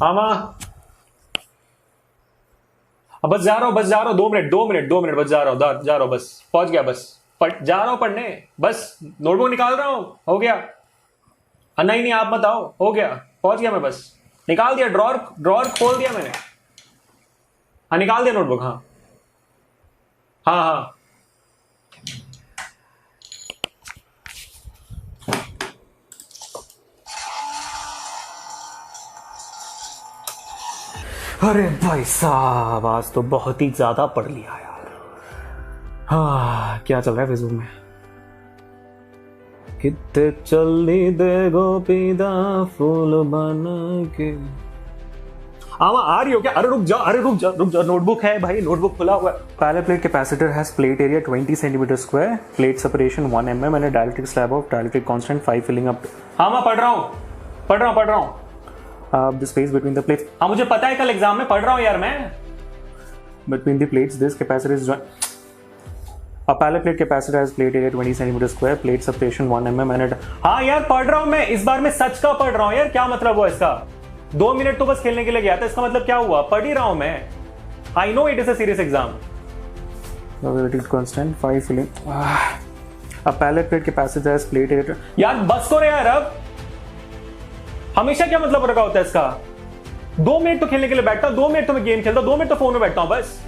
हाँ माँ। अब बस जा रहा हूँ, बस जा रहा हूँ, 2 मिनट 2 मिनट 2 मिनट, बस जा रहा हूँ, जा रहा हूँ, बस पहुंच गया, बस जा रहा हूँ पढ़ने, बस नोटबुक निकाल रहा हूँ, हो गया। हाँ नहीं नहीं, आप मत आओ, हो गया, पहुंच गया मैं, बस निकाल दिया, ड्रॉर ड्रॉर खोल दिया मैंने। हाँ निकाल दिया नोटबुक, हाँ हाँ हाँ। अरे भाई साहब, आज तो बहुत ही ज्यादा पढ़ लिया यार। हाँ, क्या चल रहा है फेसबुक में? कितने चलनी दे गोपीदा फूल बन के। आवा आ रही हो क्या? अरे रुक जा, अरे रुक जा, रुक जा, नोटबुक है भाई, नोटबुक खुला हुआ है। Parallel plate capacitor has plate area 20 centimetre square, plate separation 1 mm and dielectric slab of dielectric constant 5 filling up. हाँ मैं पढ़ रहा हूँ, पढ़ रहा हूँ। The space between the plates, हाँ मुझे पता है, कल एग्जाम में पढ़ रहा हूँ यार मैं। Between the plates this capacitor is A pallet plate capacitor has plate area 20 centimeter square, plate separation 1 mm and हाँ यार पढ़ रहा हूँ मैं, इस बार मैं सच का पढ़ रहा हूँ यार, क्या मतलब हुआ इसका? 2 मिनट तो बस खेलने के लिए गया था, इसका मतलब क्या हुआ? पढ़ ही रहा हूँ मैं। I know it is a serious exam. Constant 5 filling. A pallet plate capacitor has plate area। यार बस करो यार, अब हमेशा क्या मतलब रखा होता है इसका? 2 मिनट तो खेलने के लिए बैठता हूँ, 2 मिनट तो मैं गेम खेलता हूँ, 2 मिनट तो फोन में बैठता हूँ बस।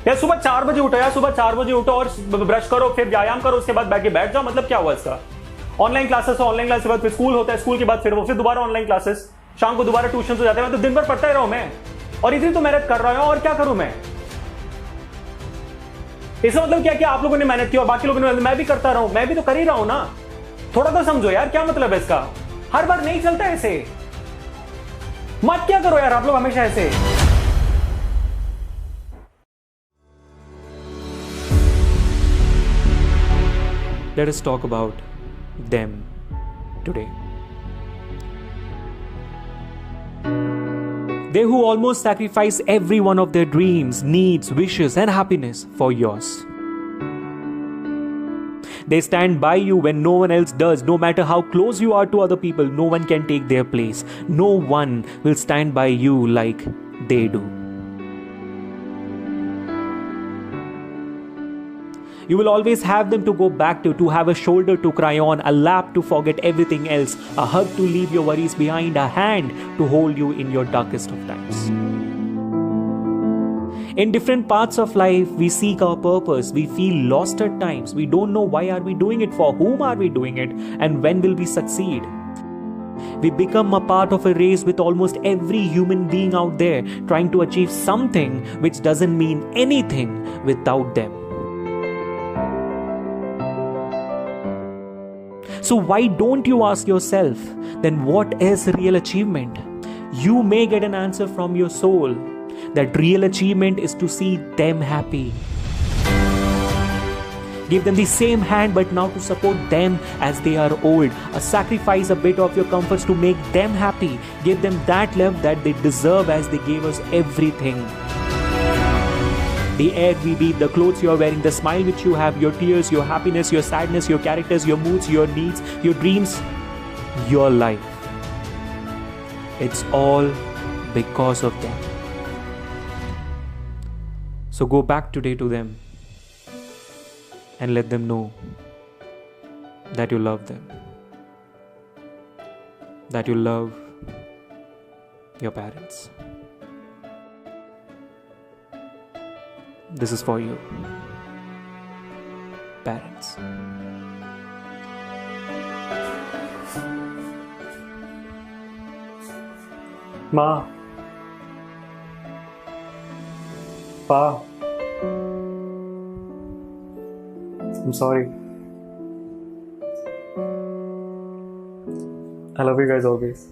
यार सुबह 4 बजे उठो यार, सुबह 4 बजे उठो और ब्रश करो, फिर व्यायाम करो, उसके बाद बैठ जाओ, मतलब क्या हुआ इसका? ऑनलाइन क्लासेस हो, ऑनलाइन क्लास के बाद फिर स्कूल होता है, स्कूल के बाद फिर दोबारा ऑनलाइन क्लासेस, शाम को दोबारा ट्यूशन हो जाते हैं, मैं तो दिन भर पढ़ता ही रहा हूं मैं, और इतनी तो मेहनत कर रहा हूं, और क्या करूं मैं? इसका मतलब क्या कि आप लोगों ने मेहनत की और बाकी लोगों ने, मैं भी करता रहा हूं, मैं भी तो कर ही रहा हूं ना। थोड़ा तो समझो यार, क्या मतलब है इसका? हर बार नहीं चलता ऐसे, मत क्या करो यार आप लोग हमेशा ऐसे। Let us talk about them today. They who almost sacrifice every one of their dreams, needs, wishes, and happiness for yours. They stand by you when no one else does. No matter how close you are to other people, no one can take their place. No one will stand by you like they do. You will always have them to go back to have a shoulder to cry on, a lap to forget everything else, a hug to leave your worries behind, a hand to hold you in your darkest of times. In different parts of life, we seek our purpose. We feel lost at times. We don't know why are we doing it, for whom are we doing it, and when will we succeed. We become a part of a race with almost every human being out there trying to achieve something which doesn't mean anything without them. So why don't you ask yourself, then what is real achievement? You may get an answer from your soul that real achievement is to see them happy. Give them the same hand, but now to support them as they are old. Sacrifice a bit of your comforts to make them happy. Give them that love that they deserve as they gave us everything. The air we breathe, the clothes you are wearing, the smile which you have, your tears, your happiness, your sadness, your characters, your moods, your needs, your dreams, your life. It's all because of them. So go back today to them and let them know that you love them, that you love your parents. This is for you, parents. माँ, Pa, I'm sorry. I love you guys always.